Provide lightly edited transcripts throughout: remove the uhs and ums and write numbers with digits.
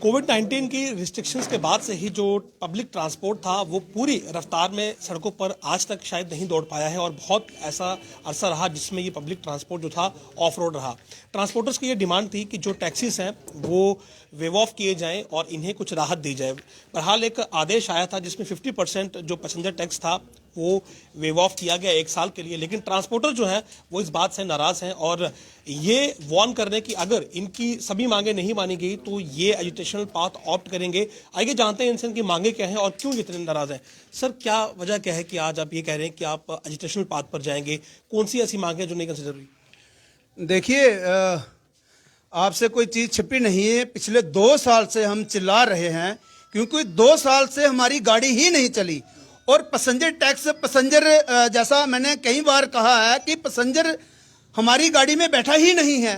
कोविड-19 की रिस्ट्रिक्शंस के बाद से ही जो पब्लिक ट्रांसपोर्ट था वो पूरी रफ्तार में सड़कों पर आज तक शायद नहीं दौड़ पाया है और बहुत ऐसा अरसा रहा जिसमें ये पब्लिक ट्रांसपोर्ट जो था ऑफ रोड रहा। ट्रांसपोर्टर्स की ये डिमांड थी कि जो टैक्सीज हैं वो वेव ऑफ किए जाएं और इन्हें कुछ राहत दी जाए। बहरहाल एक आदेश आया था जिसमें 50% जो पैसेंजर टैक्स था वो वेव ऑफ किया गया 1 साल के लिए, लेकिन ट्रांसपोर्टर जो है वो इस बात से नाराज हैं और ये वार्न कर रहे हैं कि अगर इनकी सभी मांगे नहीं मानी गई तो ये एजुटेशनल पाथ ऑप्ट करेंगे। आइए जानते हैं इनसे इनकी मांगे क्या हैं और क्यों इतने नाराज हैं। सर, क्या वजह क्या है कि आज आप ये कह रहे हैं कि आप एजुटेशनल पाथ पर जाएंगे? कौन सी ऐसी मांगे जो नहीं कंसिडर हुई? देखिए, आपसे कोई चीज़ छिपी नहीं है। पिछले 2 साल से हम चिल्ला रहे हैं क्योंकि 2 साल से हमारी गाड़ी ही नहीं चली और पैसेंजर टैक्स जैसा मैंने कई बार कहा है कि पैसेंजर हमारी गाड़ी में बैठा ही नहीं है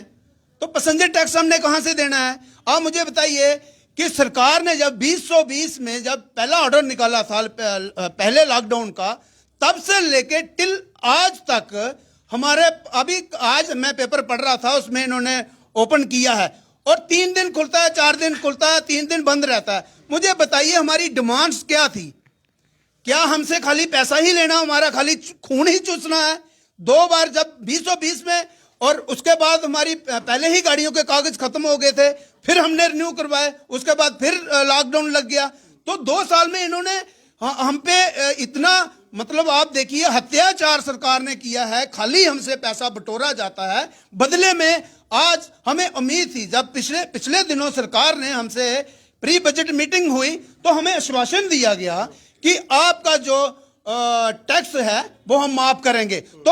तो पैसेंजर टैक्स हमने कहाँ से देना है। आप मुझे बताइए कि सरकार ने जब 2020 में जब पहला ऑर्डर निकाला था पहले लॉकडाउन का, तब से लेके टिल आज तक हमारे अभी आज मैं पेपर पढ़ रहा था उसमें इन्होंने ओपन किया है और 3 दिन खुलता है, 4 दिन खुलता है, 3 दिन बंद रहता है। मुझे बताइए हमारी डिमांड्स क्या थी? क्या हमसे खाली पैसा ही लेना, हमारा खाली खून ही चूसना है? 2 बार जब 2020 में और उसके बाद हमारी पहले ही गाड़ियों के कागज खत्म हो गए थे, फिर हमने रिन्यू करवाए, उसके बाद फिर लॉकडाउन लग गया। तो 2 साल में इन्होंने हम पे इतना, मतलब आप देखिए अत्याचार सरकार ने किया है। खाली हमसे पैसा बटोरा जाता है, बदले में आज हमें उम्मीद थी जब पिछले दिनों सरकार ने हमसे प्री बजट मीटिंग हुई तो हमें आश्वासन दिया गया कि आपका जो टैक्स है वो हम माफ करेंगे। तो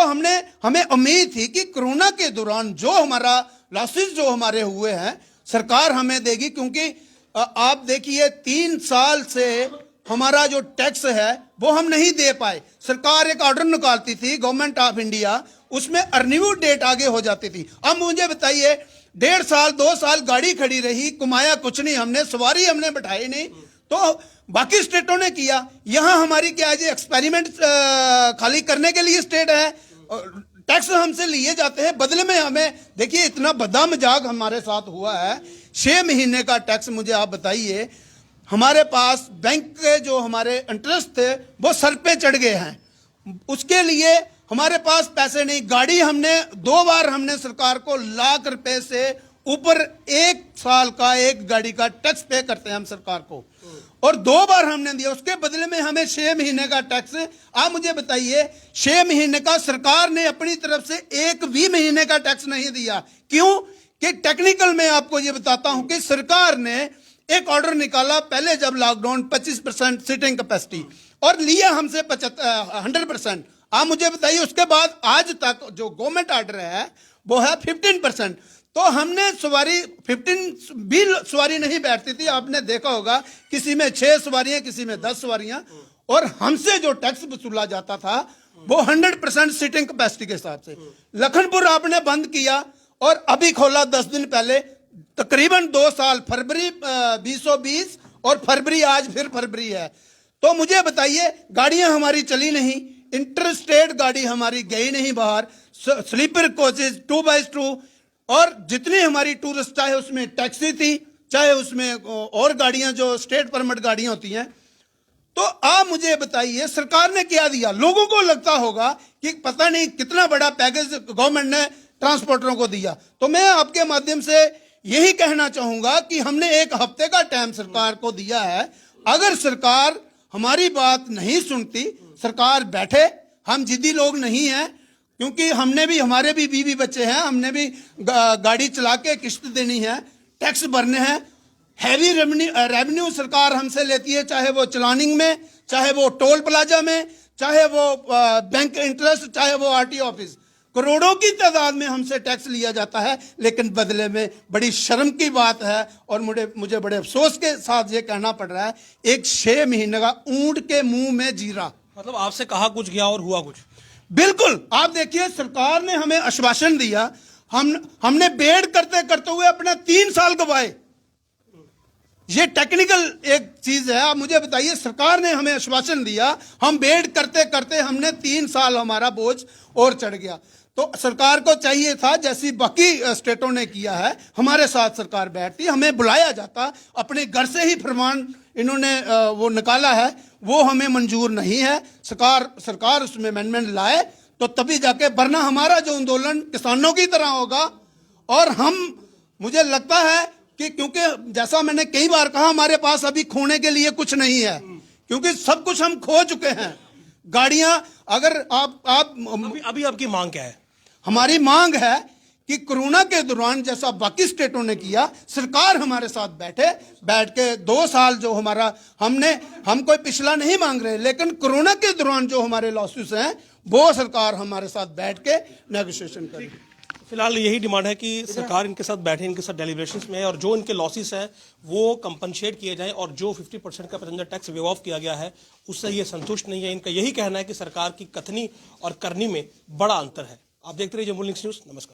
हमें उम्मीद थी कि कोरोना के दौरान जो हमारा लॉसेस जो हमारे हुए हैं सरकार हमें देगी, क्योंकि आप देखिए 3 साल से हमारा जो टैक्स है वो हम नहीं दे पाए। सरकार एक ऑर्डर निकालती थी गवर्नमेंट ऑफ इंडिया, उसमें रिन्यू डेट आगे हो जाती थी। अब मुझे बताइए 1.5 साल 2 साल गाड़ी खड़ी रही, कमाया कुछ नहीं हमने, सवारी हमने बैठाई नहीं, तो बाकी स्टेटों ने किया। यहाँ हमारी क्या है, एक्सपेरिमेंट खाली करने के लिए स्टेट है, टैक्स हमसे लिए जाते हैं, बदले में हमें देखिए इतना बदा मजाक हमारे साथ हुआ है। 6 महीने का टैक्स, मुझे आप बताइए हमारे पास बैंक के जो हमारे इंटरेस्ट थे वो सर पे चढ़ गए हैं, उसके लिए हमारे पास पैसे नहीं। गाड़ी हमने 2 बार हमने सरकार को लाख रुपए से ऊपर 1 साल का एक गाड़ी का टैक्स पे करते हैं हम सरकार को, और 2 बार हमने दिया, उसके बदले में हमें 6 महीने का टैक्स। आप मुझे बताइए 6 महीने का सरकार ने अपनी तरफ से 1 भी महीने का टैक्स नहीं दिया। क्यों? कि टेक्निकल में आपको ये बताता हूं कि सरकार ने एक ऑर्डर निकाला पहले जब लॉकडाउन 25% सीटिंग कैपेसिटी और लिया हमसे 100%। आप मुझे बताइए उसके बाद आज तक जो गवर्नमेंट ऑर्डर है वो है 15%। तो हमने सवारी 15 भी सवारी नहीं बैठती थी, आपने देखा होगा किसी में 6 सवारियां किसी में 10 सवारियां, और हमसे जो टैक्स वसूला जाता था वो 100% सीटिंग कैपेसिटी के हिसाब से। लखनपुर आपने बंद किया और अभी खोला 10 दिन पहले, तकरीबन 2 साल, फरवरी 2020 और फरवरी, आज फिर फरवरी है। तो मुझे बताइए गाड़ियां हमारी चली नहीं, इंटर स्टेट गाड़ी हमारी गई नहीं बाहर, स्लीपर कोचेज 2x2 और जितनी हमारी टूरिस्ट, चाहे उसमें टैक्सी थी चाहे उसमें और गाड़ियां जो स्टेट परमिट गाड़ियां होती हैं। तो आप मुझे बताइए सरकार ने क्या दिया? लोगों को लगता होगा कि पता नहीं कितना बड़ा पैकेज गवर्नमेंट ने ट्रांसपोर्टरों को दिया। तो मैं आपके माध्यम से यही कहना चाहूंगा कि हमने 1 हफ्ते का टाइम सरकार को दिया है। अगर सरकार हमारी बात नहीं सुनती, सरकार बैठे, हम जिद्दी लोग नहीं हैं, क्योंकि हमने भी, हमारे भी बीवी बच्चे हैं, हमने भी गाड़ी चला के किस्त देनी है, टैक्स भरने हैं। हैवी रेवेन्यू सरकार हमसे लेती है, चाहे वो चलानिंग में, चाहे वो टोल प्लाजा में, चाहे वो बैंक इंटरेस्ट, चाहे वो आरटीओ ऑफिस, करोड़ों की तादाद में हमसे टैक्स लिया जाता है। लेकिन बदले में बड़ी शर्म की बात है और मुझे बड़े अफसोस के साथ ये कहना पड़ रहा है, एक 6 महीने का ऊंट के मुंह में जीरा। मतलब आपसे कहा कुछ गया और हुआ कुछ? बिल्कुल। आप देखिए सरकार ने हमें आश्वासन दिया, हमने बेड करते करते हुए अपना 3 साल गवाए। ये टेक्निकल एक चीज है। आप मुझे बताइए सरकार ने हमें आश्वासन दिया, हम बेड करते करते हमने 3 साल, हमारा बोझ और चढ़ गया। तो सरकार को चाहिए था जैसी बाकी स्टेटों ने किया है, हमारे साथ सरकार बैठती, हमें बुलाया जाता। अपने घर से ही फरमान इन्होंने वो निकाला है, वो हमें मंजूर नहीं है। सरकार उसमें अमेंडमेंट लाए तो तभी जाके, वरना हमारा जो आंदोलन किसानों की तरह होगा। और मुझे लगता है कि क्योंकि जैसा मैंने कई बार कहा, हमारे पास अभी खोने के लिए कुछ नहीं है, क्योंकि सब कुछ हम खो चुके हैं। गाड़ियां, अगर आप अभी आपकी मांग क्या है? हमारी मांग है कि कोरोना के दौरान जैसा बाकी स्टेटों ने किया, सरकार हमारे साथ बैठ के 2 साल जो हमारा, हम कोई पिछला नहीं मांग रहे, लेकिन कोरोना के दौरान जो हमारे लॉसेस हैं वो सरकार हमारे साथ बैठ के नेगोशिएशन करे। फिलहाल यही डिमांड है कि सरकार इनके साथ बैठे, इनके साथ डेलिब्रेशंस में, और जो इनके लॉसेस हैं वो कंपनसेट किए जाएं, और जो 50% का पैसेंजर टैक्स वेव ऑफ किया गया है उससे ये संतुष्ट नहीं है। इनका यही कहना है कि सरकार की कथनी और करनी में बड़ा अंतर है। आप देखते रहिए जम्मू लिंक्स न्यूज़। नमस्कार।